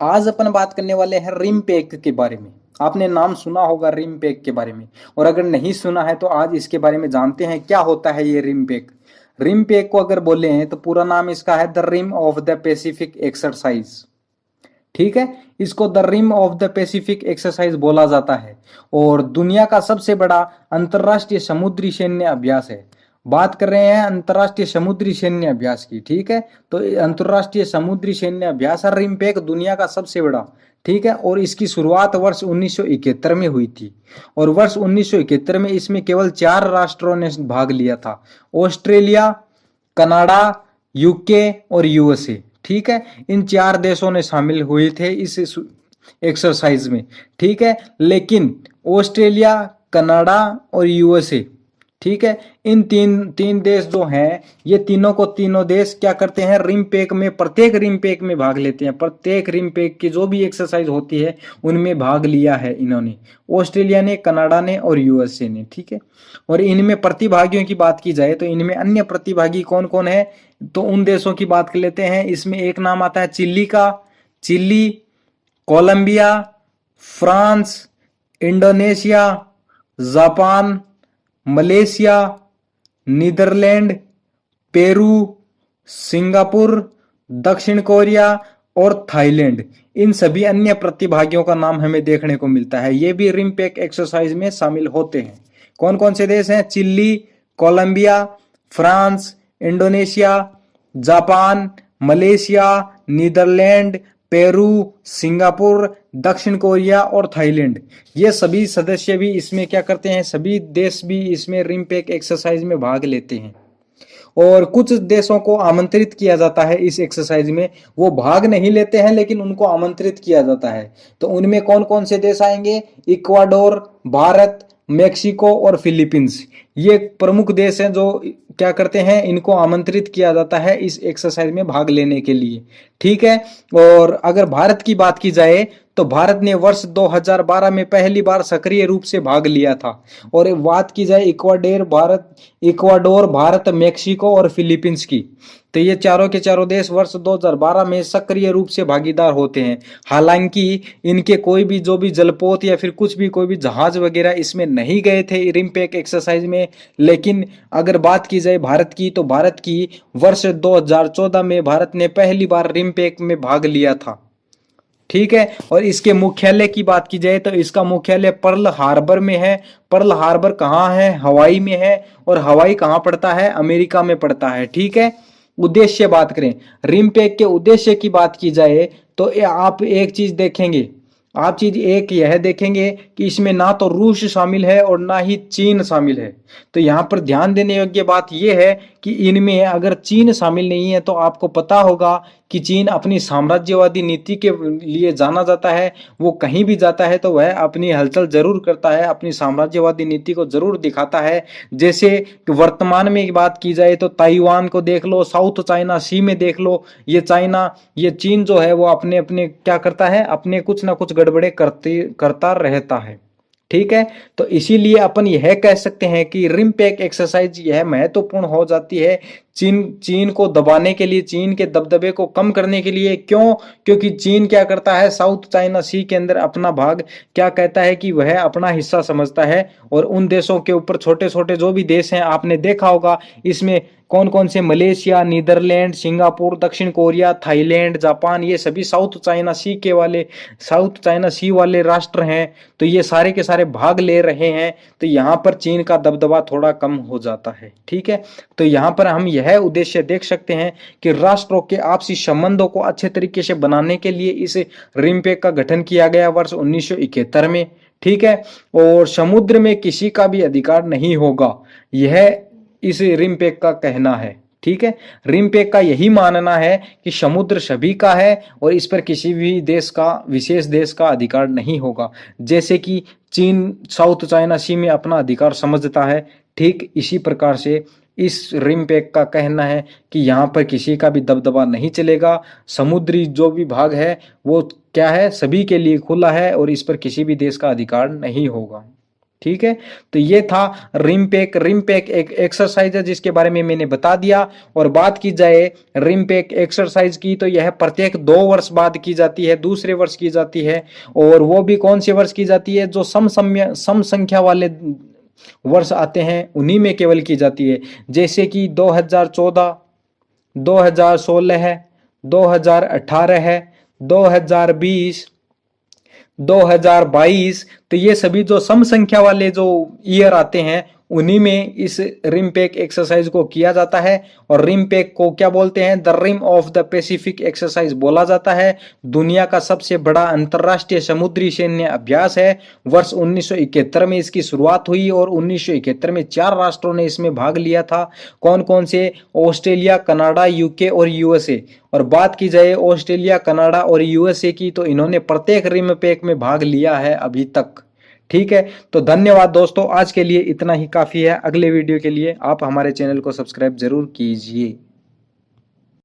आज अपन बात करने वाले हैं रिम पैक के बारे में। आपने नाम सुना होगा रिम पैक के बारे में, और अगर नहीं सुना है तो आज इसके बारे में जानते हैं क्या होता है ये रिम पैक। रिम पैक को अगर बोले हैं तो पूरा नाम इसका है the rim of the Pacific exercise. ठीक है, इसको the rim of the Pacific exercise बोला जाता है और दुनिया का सबसे बड़ा अंतरराष्ट्रीय समुद्री सैन्य अभ्यास है। बात कर रहे हैं अंतरराष्ट्रीय समुद्री सैन्य अभ्यास की। ठीक है, तो अंतरराष्ट्रीय समुद्री सैन्य अभ्यास रिम्पेक दुनिया का सबसे बड़ा। ठीक है, और इसकी शुरुआत वर्ष 1971 में हुई थी और वर्ष 1971 में इसमें केवल 4 राष्ट्रों ने भाग लिया था। ऑस्ट्रेलिया, कनाडा, यूके और यूएसए। ठीक है, इन 4 देशों ने शामिल हुए थे इस एक्सरसाइज में। ठीक है, लेकिन ऑस्ट्रेलिया, कनाडा और यूएसए, ठीक है, इन तीन देश जो हैं, ये तीनों देश क्या करते हैं, रिम पैक में, प्रत्येक रिम पैक में भाग लेते हैं। प्रत्येक रिम पैक की जो भी एक्सरसाइज होती है उनमें भाग लिया है इन्होंने, ऑस्ट्रेलिया ने, कनाडा ने और यूएसए ने। ठीक है, और इनमें प्रतिभागियों की बात की जाए तो इनमें अन्य प्रतिभागी कौन कौन है, तो उन देशों की बात कर लेते हैं। इसमें एक नाम आता है चिली का, Chile, Colombia, France, Indonesia, Japan, Malaysia, Netherland, Peru, Singapore, दक्षिण कोरिया और थाईलैंड। इन सभी अन्य प्रतिभागियों का नाम हमें देखने को मिलता है। ये भी रिम पैक एक्सरसाइज में शामिल होते हैं। कौन कौन से देश हैं, Chile, Colombia, France, Indonesia, Japan, Malaysia, Netherland, Peru, Singapore, दक्षिण कोरिया और थाईलैंड। ये सभी सदस्य भी इसमें क्या करते हैं, सभी देश भी इसमें रिम पैक एक्सरसाइज में भाग लेते हैं। और कुछ देशों को आमंत्रित किया जाता है इस एक्सरसाइज में, वो भाग नहीं लेते हैं लेकिन उनको आमंत्रित किया जाता है। तो उनमें कौन कौन से देश आएंगे, इक्वाडोर, भारत, मेक्सिको और फिलीपींस। ये प्रमुख देश हैं जो क्या करते हैं, इनको आमंत्रित किया जाता है इस एक्सरसाइज में भाग लेने के लिए। ठीक है, और अगर भारत की बात की जाए तो भारत ने वर्ष 2012 में पहली बार सक्रिय रूप से भाग लिया था। और बात की जाए इक्वाडोर, भारत, मेक्सिको और फिलीपींस की, तो ये चारों के चारों देश वर्ष 2012 में सक्रिय रूप से भागीदार होते हैं। हालांकि इनके कोई भी जो भी जलपोत या फिर कुछ भी कोई भी जहाज वगैरह इसमें नहीं गए थे रिम पैक एक्सरसाइज में। लेकिन अगर बात की जाए भारत की, तो भारत की वर्ष 2014 में भारत ने पहली बार रिम पैक में भाग लिया था। ठीक है, और इसके मुख्यालय की बात की जाए तो इसका मुख्यालय पर्ल हार्बर में है। पर्ल हार्बर कहाँ है, हवाई में है। और हवाई कहाँ पड़ता है, अमेरिका में पड़ता है। ठीक है, उद्देश्य बात करें, रिम पैक के उद्देश्य की बात की जाए तो आप एक चीज देखेंगे, आप चीज एक यह देखेंगे कि इसमें ना तो रूस शामिल है और ना ही चीन शामिल है। तो यहाँ पर ध्यान देने योग्य बात यह है कि इनमें अगर चीन शामिल नहीं है तो आपको पता होगा कि चीन अपनी साम्राज्यवादी नीति के लिए जाना जाता है। वो कहीं भी जाता है तो वह अपनी हलचल जरूर करता है, अपनी साम्राज्यवादी नीति को जरूर दिखाता है। जैसे वर्तमान में बात की जाए तो ताइवान को देख लो, साउथ चाइना सी में देख लो, ये चीन जो है वो अपने अपने क्या करता है, अपने कुछ ना कुछ गड़बड़े करता रहता है। ठीक है, तो इसीलिए अपन यह कह सकते हैं कि रिम पैक एक्सरसाइज यह महत्वपूर्ण हो जाती है चीन को दबाने के लिए, चीन के दबदबे को कम करने के लिए। क्यों, क्योंकि चीन क्या करता है, साउथ चाइना सी के अंदर अपना भाग क्या कहता है कि वह अपना हिस्सा समझता है। और उन देशों के ऊपर छोटे छोटे जो भी देश हैं, आपने देखा होगा इसमें कौन कौन से, मलेशिया, नीदरलैंड, सिंगापुर, दक्षिण कोरिया, थाईलैंड, जापान, ये सभी साउथ चाइना सी वाले राष्ट्र हैं। तो ये सारे के सारे भाग ले रहे हैं, तो यहाँ पर चीन का दबदबा थोड़ा कम हो जाता है। ठीक है, तो यहाँ पर हम यह उद्देश्य देख सकते हैं कि राष्ट्रों के आपसी संबंधों को अच्छे तरीके से बनाने के लिए इस रिम पैक का गठन किया गया वर्ष 1971 में। ठीक है, और समुद्र में किसी का भी अधिकार नहीं होगा, यह इस रिम पैक का कहना है। ठीक है, रिम पैक का यही मानना है कि समुद्र सभी का है और इस पर किसी भी देश का, विशेष देश का अधिकार नहीं होगा। जैसे कि चीन साउथ चाइना सी में अपना अधिकार समझता है, ठीक इसी प्रकार से इस रिम पैक का कहना है कि यहाँ पर किसी का भी दबदबा नहीं चलेगा। समुद्री जो भी भाग है वो क्या है, सभी के लिए खुला है और इस पर किसी भी देश का अधिकार नहीं होगा। ठीक है, तो ये था रिम्पेक। रिम्पेक एक एक्सरसाइज है जिसके बारे में मैंने बता दिया। और बात की जाए रिम्पेक एक्सरसाइज की, तो यह प्रत्येक 2 वर्ष बाद की जाती है, दूसरे वर्ष की जाती है। और वो भी कौन से वर्ष की जाती है, जो सम संख्या वाले वर्ष आते हैं उन्हीं में केवल की जाती है। जैसे कि 2014, 2016 है, 2018 है, 2020, 2022, तो ये सभी जो सम संख्या वाले जो ईयर आते हैं उन्हीं में इस रिम्पेक एक्सरसाइज को किया जाता है। और रिम्पेक को क्या बोलते हैं, the rim of the Pacific exercise बोला जाता है। दुनिया का सबसे बड़ा अंतरराष्ट्रीय समुद्री सैन्य अभ्यास है। वर्ष 1971 में इसकी शुरुआत हुई और 1971 में 4 राष्ट्रों ने इसमें भाग लिया था। कौन कौन से, ऑस्ट्रेलिया, कनाडा, यूके और यूएसए। और बात की जाए ऑस्ट्रेलिया, कनाडा और यूएसए की, तो इन्होंने प्रत्येक रिम्पेक में भाग लिया है अभी तक। ठीक है, तो धन्यवाद दोस्तों, आज के लिए इतना ही काफी है। अगले वीडियो के लिए आप हमारे चैनल को सब्सक्राइब जरूर कीजिए।